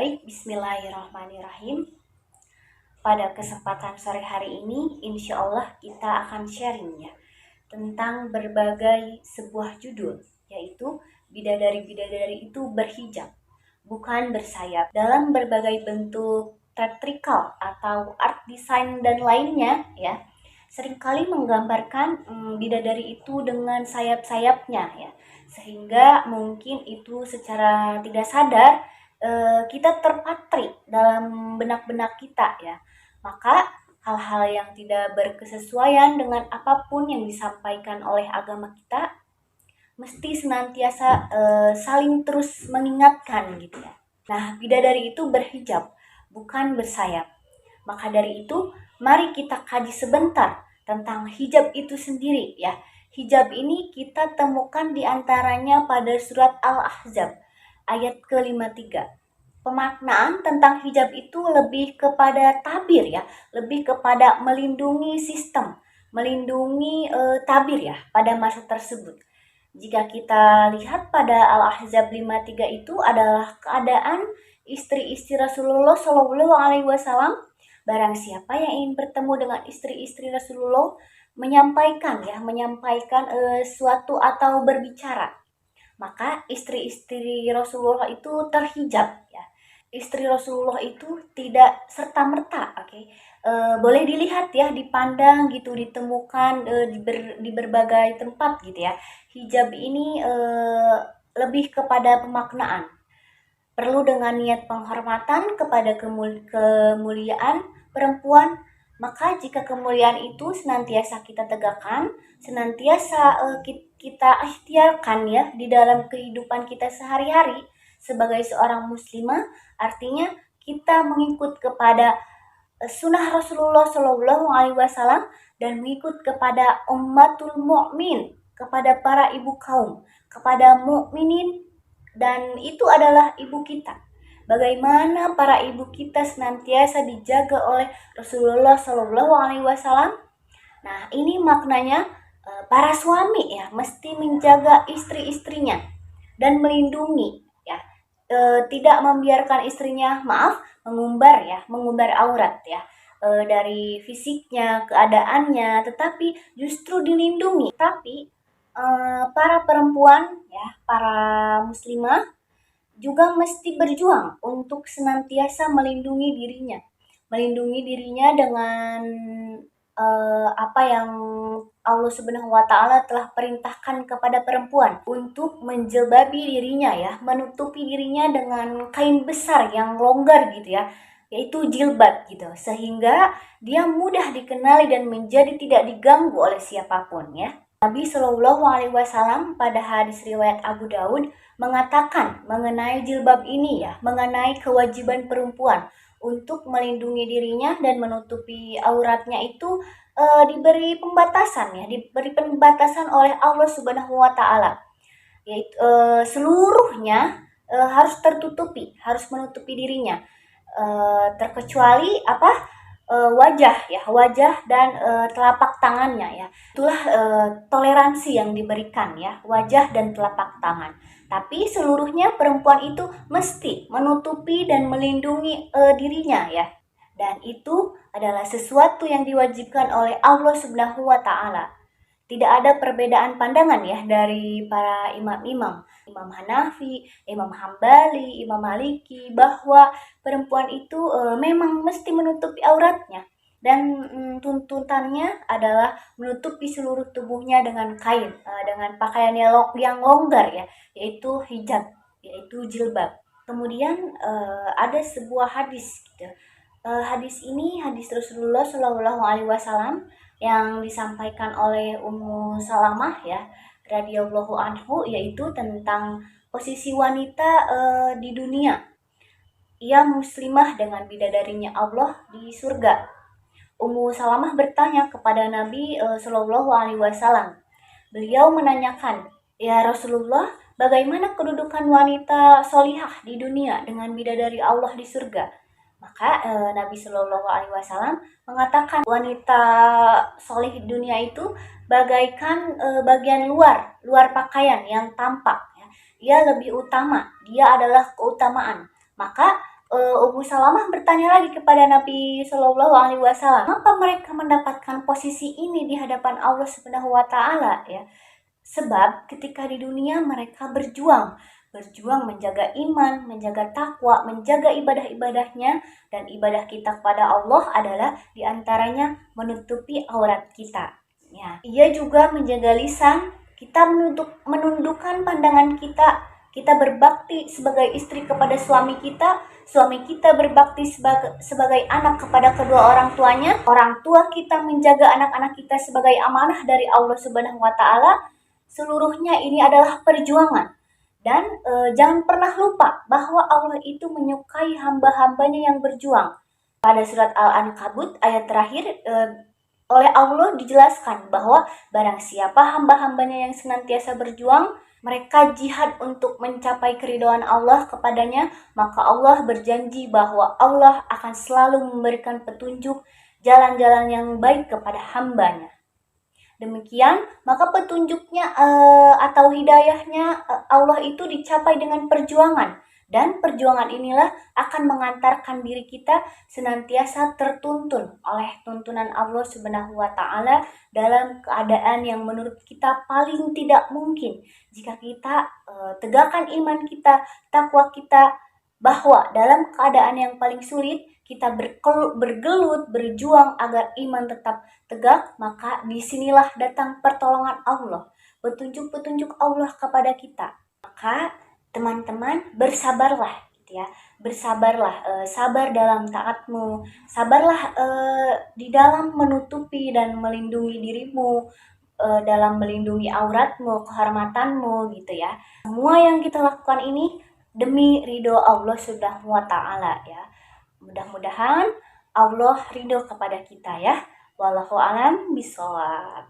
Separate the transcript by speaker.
Speaker 1: Baik, bismillahirrahmanirrahim. Pada kesempatan sore hari ini, insya Allah kita akan sharing ya tentang berbagai sebuah judul, yaitu bidadari-bidadari itu berhijab, bukan bersayap. Dalam berbagai bentuk teatrikal atau art design dan lainnya ya, seringkali menggambarkan bidadari itu dengan sayap-sayapnya ya, sehingga mungkin itu secara tidak sadar kita terpatri dalam benak-benak kita ya. Maka hal-hal yang tidak berkesesuaian dengan apapun yang disampaikan oleh agama kita mesti senantiasa saling terus mengingatkan gitu ya. Nah, bidadari itu berhijab, bukan bersayap. Maka dari itu, mari kita kaji sebentar tentang hijab itu sendiri ya. Hijab ini kita temukan di antaranya pada surat Al-Ahzab ayat ke-53. Pemaknaan tentang hijab itu lebih kepada tabir ya, lebih kepada melindungi sistem, melindungi tabir ya pada masa tersebut. Jika kita lihat pada Al-Ahzab 53 itu adalah keadaan istri-istri Rasulullah Shallallahu Alaihi Wasallam. Barang siapa yang ingin bertemu dengan istri-istri Rasulullah, menyampaikan suatu atau berbicara, maka istri-istri Rasulullah itu terhijab ya. Istri Rasulullah itu tidak serta-merta, boleh dilihat ya, dipandang gitu, ditemukan di berbagai tempat gitu ya. Hijab ini lebih kepada pemaknaan, perlu dengan niat penghormatan kepada kemuliaan perempuan. Maka jika kemuliaan itu senantiasa kita tegakkan, senantiasa kita ikhtiarkan ya di dalam kehidupan kita sehari-hari sebagai seorang muslimah, artinya kita mengikut kepada sunnah Rasulullah Shallallahu Alaihi Wasallam dan mengikut kepada ummatul mukmin, kepada para ibu kaum, kepada mukminin, dan itu adalah ibu kita. Bagaimana para ibu kita senantiasa dijaga oleh Rasulullah Shallallahu Alaihi Wasallam. Nah, ini maknanya para suami ya mesti menjaga istri-istrinya dan melindungi ya, tidak membiarkan istrinya mengumbar aurat ya, dari fisiknya, keadaannya, tetapi justru dilindungi. Tapi para perempuan ya, para muslimah juga mesti berjuang untuk senantiasa melindungi dirinya dengan apa yang Allah Subhanahu wa taala telah perintahkan kepada perempuan untuk menjilbabi dirinya ya, menutupi dirinya dengan kain besar yang longgar gitu ya, yaitu jilbab gitu, sehingga dia mudah dikenali dan menjadi tidak diganggu oleh siapapun ya. Nabi Shallallahu Alaihi Wasallam pada hadis riwayat Abu Daud mengatakan mengenai jilbab ini ya, mengenai kewajiban perempuan untuk melindungi dirinya dan menutupi auratnya itu diberi pembatasan oleh Allah Subhanahu wa taala. Yaitu seluruhnya harus tertutupi, harus menutupi dirinya. Terkecuali wajah dan telapak tangannya ya. Itulah toleransi yang diberikan ya, wajah dan telapak tangan. Tapi seluruhnya perempuan itu mesti menutupi dan melindungi dirinya ya. Dan itu adalah sesuatu yang diwajibkan oleh Allah Subhanahu wa taala. Tidak ada perbedaan pandangan ya dari para imam-imam, Imam Hanafi, Imam Hambali, Imam Maliki, bahwa perempuan itu memang mesti menutupi auratnya, dan tuntutannya adalah menutupi seluruh tubuhnya dengan kain, dengan pakaian yang longgar ya, yaitu hijab, yaitu jilbab. Kemudian ada sebuah hadis gitu. Hadis ini hadis Rasulullah Shallallahu Alaihi Wasallam yang disampaikan oleh Ummu Salamah ya radhiyallahu anhu, yaitu tentang posisi wanita di dunia. Ia muslimah dengan bidadarinya Allah di surga. Ummu Salamah bertanya kepada Nabi Shallallahu Alaihi Wasallam. Beliau menanyakan, ya Rasulullah, bagaimana kedudukan wanita solihah di dunia dengan bidadari Allah di surga? Maka Nabi Shallallahu Alaihi Wasallam mengatakan wanita solih di dunia itu bagaikan bagian luar pakaian yang tampak. Ya. Ia lebih utama, dia adalah keutamaan. Maka Ummu Salamah bertanya lagi kepada Nabi Shallallahu Alaihi Wasallam, kenapa mereka mendapatkan posisi ini di hadapan Allah Subhanahu Wa Taala ya? Sebab ketika di dunia mereka berjuang menjaga iman, menjaga takwa, menjaga ibadah-ibadahnya, dan ibadah kita kepada Allah adalah diantaranya menutupi aurat kita. Ya, ia juga menjaga lisan, kita menundukkan pandangan kita berbakti sebagai istri kepada suami kita berbakti sebagai anak kepada kedua orang tuanya, orang tua kita menjaga anak-anak kita sebagai amanah dari Allah Subhanahu Wa Taala. Seluruhnya ini adalah perjuangan. Dan jangan pernah lupa bahwa Allah itu menyukai hamba-hambanya yang berjuang. Pada surat Al-Ankabut ayat terakhir oleh Allah dijelaskan bahwa barang siapa hamba-hambanya yang senantiasa berjuang, mereka jihad untuk mencapai keridhaan Allah kepadanya, maka Allah berjanji bahwa Allah akan selalu memberikan petunjuk jalan-jalan yang baik kepada hambanya. Demikian, maka petunjuknya atau hidayahnya Allah itu dicapai dengan perjuangan. Dan perjuangan inilah akan mengantarkan diri kita senantiasa tertuntun oleh tuntunan Allah Subhanahu wa Ta'ala dalam keadaan yang menurut kita paling tidak mungkin jika kita tegakkan iman kita, takwa kita, bahwa dalam keadaan yang paling sulit kita bergelut, berjuang agar iman tetap tegak, maka disinilah datang pertolongan Allah, petunjuk-petunjuk Allah kepada kita. Maka teman-teman bersabarlah, gitu ya, bersabarlah, sabar dalam taatmu, sabarlah di dalam menutupi dan melindungi dirimu, dalam melindungi auratmu, kehormatanmu, gitu ya. Semua yang kita lakukan ini demi ridho Allah Subhanahu wa Ta'ala ya. Mudah-mudahan Allah ridho kepada kita ya. Wallahu a'lam bishawab.